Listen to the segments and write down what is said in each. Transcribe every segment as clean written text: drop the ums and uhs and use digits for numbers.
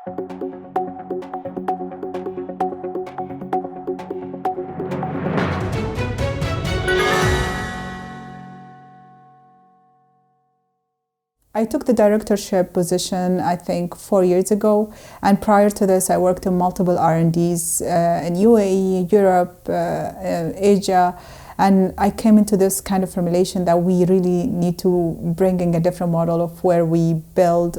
I took the directorship position, I think, 4 years ago. And prior to this, I worked in multiple R&Ds in UAE, Europe, Asia. And I came into this kind of formulation that we really need to bring in a different model of where we build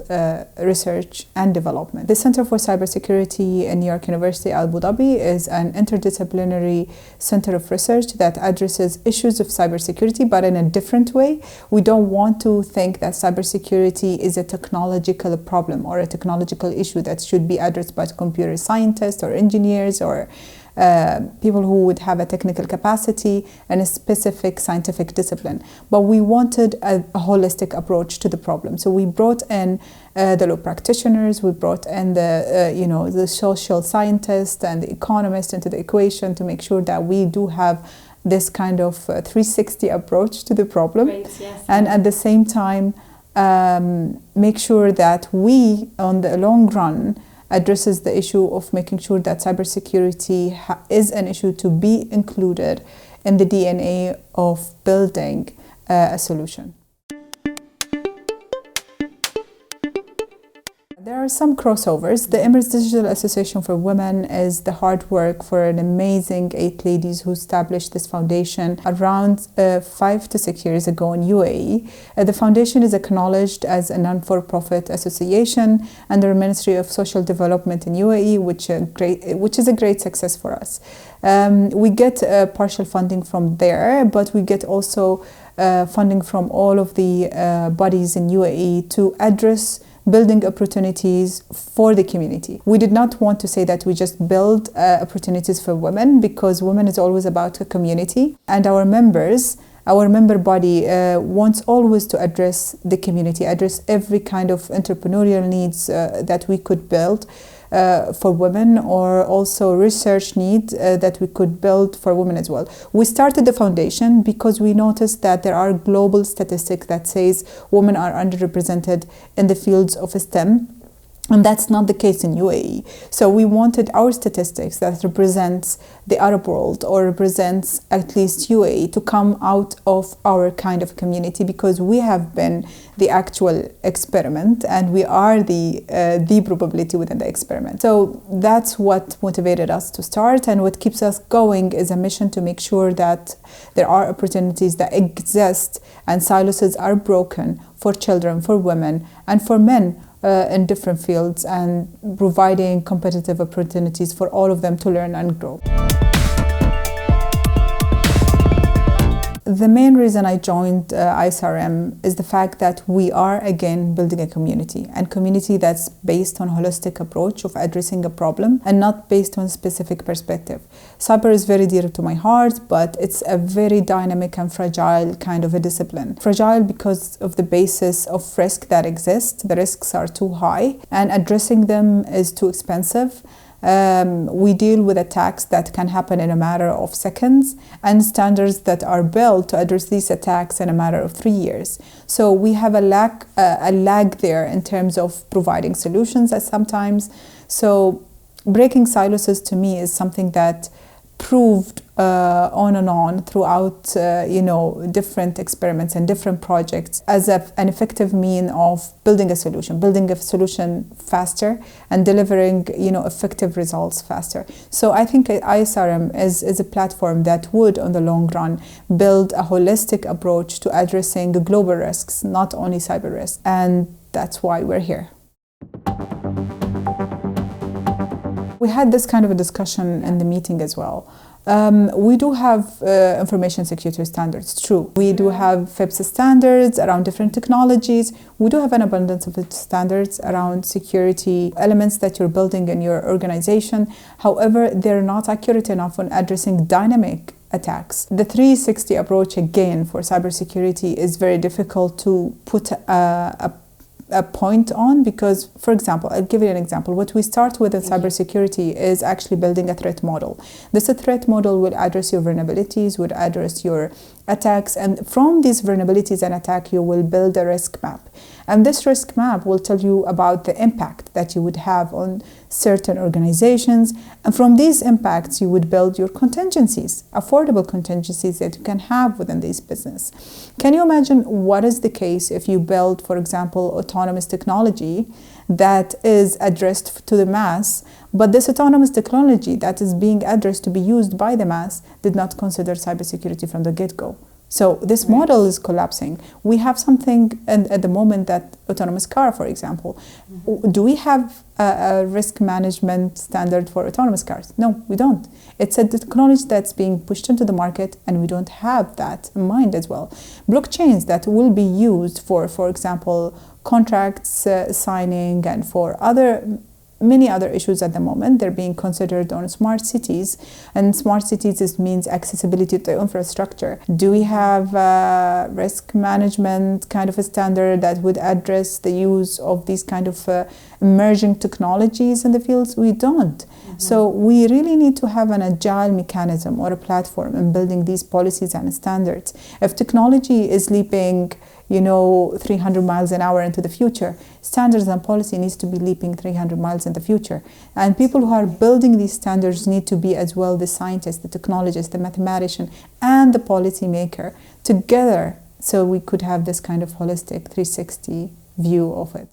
research and development. The Center for Cybersecurity in New York University, Abu Dhabi, is an interdisciplinary center of research that addresses issues of cybersecurity, but in a different way. We don't want to think that cybersecurity is a technological problem or a technological issue that should be addressed by computer scientists or engineers or people who would have a technical capacity and a specific scientific discipline. But we wanted a holistic approach to the problem. So we brought in the law practitioners, we brought in the social scientists and the economists into the equation to make sure that we do have this kind of 360 approach to the problem. Great, yes. And at the same time, make sure that we, on the long run, addresses the issue of making sure that cybersecurity is an issue to be included in the DNA of building a solution. There are some crossovers. The Emirates Digital Association for Women is the hard work for an amazing 8 ladies who established this foundation around 5 to 6 years ago in UAE. The foundation is acknowledged as a non-for-profit association under the Ministry of Social Development in UAE, which is a great success for us. We get partial funding from there, but we get also funding from all of the bodies in UAE to address building opportunities for the community. We did not want to say that we just build opportunities for women, because women is always about a community, and our member body wants always to address the community, address every kind of entrepreneurial needs that we could build for women, or also research need that we could build for women as well. We started the foundation because we noticed that there are global statistics that says women are underrepresented in the fields of STEM. And that's not the case in UAE. So we wanted our statistics that represents the Arab world or represents at least UAE to come out of our kind of community, because we have been the actual experiment and we are the probability within the experiment. So that's what motivated us to start, and what keeps us going is a mission to make sure that there are opportunities that exist and silos are broken for children, for women, and for men in different fields, and providing competitive opportunities for all of them to learn and grow. The main reason I joined ISRM is the fact that we are again building a community, and community that's based on a holistic approach of addressing a problem and not based on a specific perspective. Cyber is very dear to my heart, but it's a very dynamic and fragile kind of a discipline. Fragile because of the basis of risk that exists. The risks are too high and addressing them is too expensive. We deal with attacks that can happen in a matter of seconds, and standards that are built to address these attacks in a matter of 3 years. So we have a lag there in terms of providing solutions at sometimes. So breaking silos to me is something that proved on and on throughout different experiments and different projects as an effective mean of building a solution faster and delivering effective results faster. So I think ISRM is a platform that would on the long run build a holistic approach to addressing global risks, not only cyber risks, and that's why we're here. We had this kind of a discussion in the meeting as well. We do have information security standards, true. We do have FIPS standards around different technologies. We do have an abundance of standards around security elements that you're building in your organization. However, they're not accurate enough on addressing dynamic attacks. The 360 approach, again, for cybersecurity is very difficult to put a point on, because, for example, I'll give you an example. What we start with in cybersecurity is actually building a threat model. This threat model will address your vulnerabilities, will address your attacks, and from these vulnerabilities and attack, you will build a risk map. And this risk map will tell you about the impact that you would have on certain organizations. And from these impacts, you would build your contingencies, affordable contingencies that you can have within this business. Can you imagine what is the case if you build, for example, autonomous technology that is addressed to the mass, but this autonomous technology that is being addressed to be used by the mass did not consider cybersecurity from the get-go? So this model is collapsing. We have something at the moment that autonomous car, for example. Do we have a risk management standard for autonomous cars? No, we don't. It's a technology that's being pushed into the market, and we don't have that in mind as well. Blockchains that will be used for example, contracts signing and for many other issues at the moment. They're being considered on smart cities, and smart cities means accessibility to infrastructure. Do we have a risk management kind of a standard that would address the use of these kind of emerging technologies in the fields? We don't. So we really need to have an agile mechanism or a platform in building these policies and standards. If technology is leaping 300 miles an hour into the future, standards and policy needs to be leaping 300 miles in the future. And people who are building these standards need to be as well the scientist, the technologist, the mathematician, and the policy maker together, so we could have this kind of holistic 360 view of it.